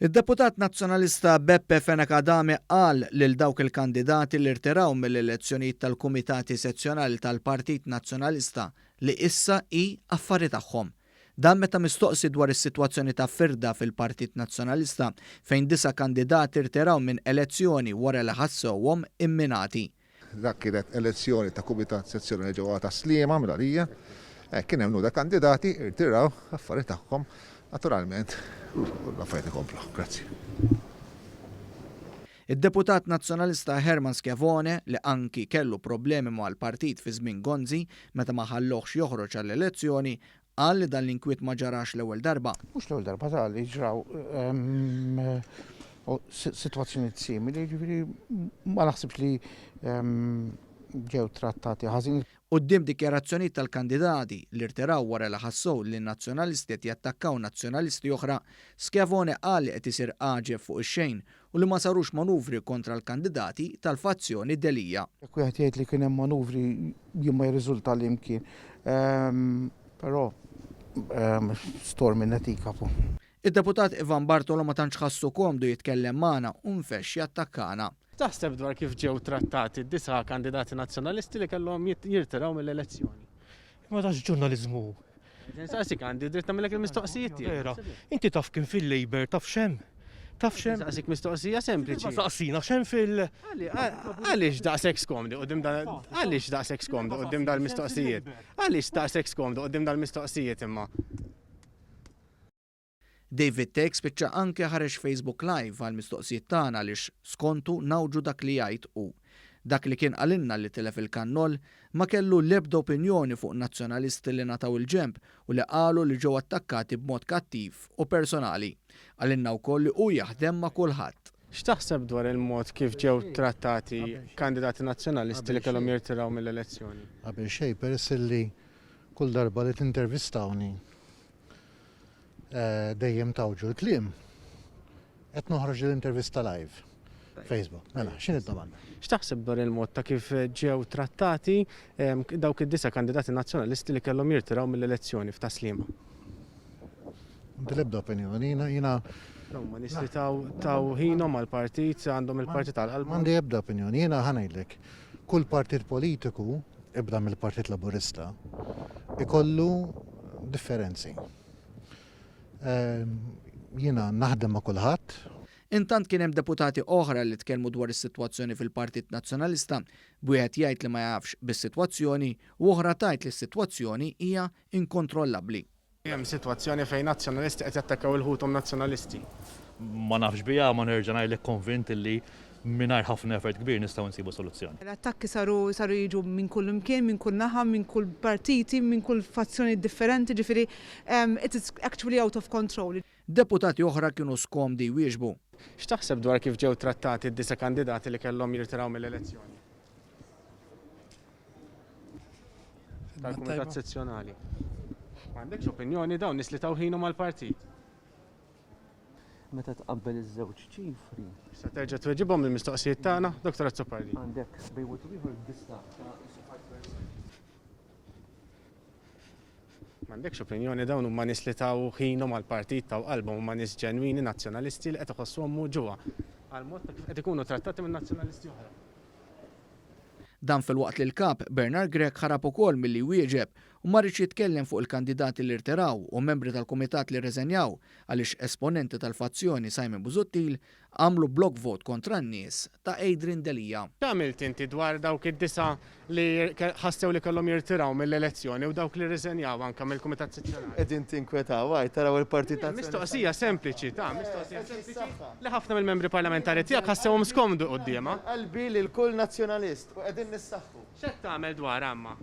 Id-deputat nazzjonalista Beppe Fenech-Adame qal lil dawk il-kandidati li rtiraw mill-elezzjonijiet tal-Kumitati Sezzjonali tal-Partit Nazzjonalista li issa hi affari tagħhom. Dan meta mistoqsi dwar is-sitwazzjoni ta' firda fil-Partit Nazzjonalista fejn 9 kandidati rtiraw minn elezzjoni wara li ħassewhom imminati. Dak kienet elezzjoni ta' Kumitat Sezzjonali ġewwa ta' Sliema mill-għalija, kien hemm nuda kandidati rtiraw affari tagħhom naturalment l-affarijiet ikomplu. Grazzi. Id-deputat nazzjonalista Herman Schiavone li anki kellu problemi mal-partit fi żmien Gonzi meta ma ħallohx joħroġ għall-elezzjoni qal li dan l-inkwiet ma ġarax l-ewwel darba. Mhux l-ewwel darba tal ġraw sitwazzjoni simili, ġifieri ma naħsibx li ġew trattati ħażin. Quddiem dikjarazzjonijiet tal-kandidati li rtiraw wara li ħassew li n-nazzjonalisti qed jattakkaw nazzjonalisti oħra, Schiavone qal li qed isir għaġeb fuq ix-xejn u li ma sarux manuvri kontra l-kandidati tal-fazzjoni Delija. Jekk wieħed jgħid li kien hemm manuvri jien ma jirriżulta li imkien. Però storm in-netika fu. Id-deputat Ivan Bartolo ma tantx ħassu komdu jitkellem magħna u nfexx jattakkana. Taħseb dwar kif ġew trattati d-9 kandidati nazzjonalisti li kellhom jirtiraw mill-elezzjoni. Ma tax ġurnaliżmu. Saqsik għandi dritt nagħmilek il-mistoqsijiet tiegħek. Inti taf kien fil-Labor, taf xem? Taf xem? Saqsik mistoqsija sempliċi. Saqsina xem fil- Għaliex daqshekk skomdi qudiem għaliex daqshekk skomdi qudiem dal-mistoqsijiet? Għaliex daqshekk skomdi qudiem dal-mistoqsijiet imma? David Tex spiċċa anke ħareġ Facebook Live għal mistoqsijiet tagħna għaliex skontu nawġu dak li jgħid hu. Dak li kien qalinna li telef il-kannol ma kellu l-ebda opinjoni fuq nazzjonalisti li nataw il-ġemp u li qalu li ġew attakkati b'mod kattiv u personali. Qalinna wkoll li hu jaħdem ma' kulħadd. X'taħseb dwar il-mod kif ġew trattati kandidati nazzjonalisti li kellhom jirtiraw mill-elezzjoni? Qabel xejn peress li kull darba li tintervistawni dejjem tawġu l-kliem. Qed noħroġ l-intervista live. Facebook. Mela, x'inhi d-domanda? X'taħseb dwar il-mod ta' kif ġew trattati dawk id-9 kandidati nazzjonalisti li kellhom jirtiraw mill-elezzjoni f'ta' Sliema? Inti l-ebda opinjoni, jiena Ma nies li taw ħinhom għall-partit għandhom il-partit tal-qalba. m'għandi ebda opinjoni, jiena ħanajdlek. Kull partit politiku, ibda mill-Partit Laburista, ikollu differenzi. Jiena naħdem ma' kulħadd. Intant kien hemm deputati oħra li tkellmu dwar is-sitwazzjoni fil-Partit Nazzjonalista, wieħed jgħid li ma jafx bis-sitwazzjoni u oħra tgħid li s-sitwazzjoni hija inkontrollabbli. Hemm sitwazzjoni fejn nazzjonalisti qed jattakkaw il-ħutom nazzjonalisti. Ma nafx bija ma nerġa' ngħidlek konvint li mingħajr ħafna effort kbir nistgħu nsibu soluzzjoni. L-attakki saru jiġu minn kull imkien, minn kull naħa, minn kull partiti, minn kull fazzjoni differenti, ġifieri it is actually out of control. Deputati oħra kienu skomdi jwieġbu. X'taħseb dwar kif ġew trattati d-9 kandidati li kellhom jirtiraw mill-elezzjoni? Tal-Kumitat Sezzjonali. M'għandekx opinjoni dawn nies li taw ħinhom mal-partit? Meta tqabbel iż-żewġ ċifri. Se terġa' tweġibhom il-mistoqsijiet tagħna, Dr. Azzopardi. Għandek bejwet ieħor dista' M'għandekx opinjoni dawn huma nies li taw ħinhom għall-partit taw qalbhom huma nies ġenwini nazzjonalisti li qed iħossuhom ġuwa. Għal-mod ta' kif qed ikunu trattati minn nazzjonalisti oħra. Dan fil-waqt li l-kap Bernard Grek ħarab ukoll milli wieġeb u ma rridx jitkellem fuq il-kandidati li rtiraw u membri tal-kumitat li rreżenjaw għaliex esponenti tal-fazzjoni Simon Busuttil għamlu block vote kontra n-nies ta' Adrian Delija. X'għamilt inti dwar dawk id-9 li ħassew li kellhom jirtiraw mill-elezzjoni u dawk li rreżenjaw anke mill-Kumitat Sezzjonali? qegħdin tinkwetaw taraw il-Partit Mistoqsija sempliċi, mistoqsija sempliċi li ħafna mill-membri parlamentari tiegħek ħassewhom skomdu qudiemha. Qalbi li l-kull nazzjonalist u qegħdin nissaħħu. X'qed tagħmel dwar għamma?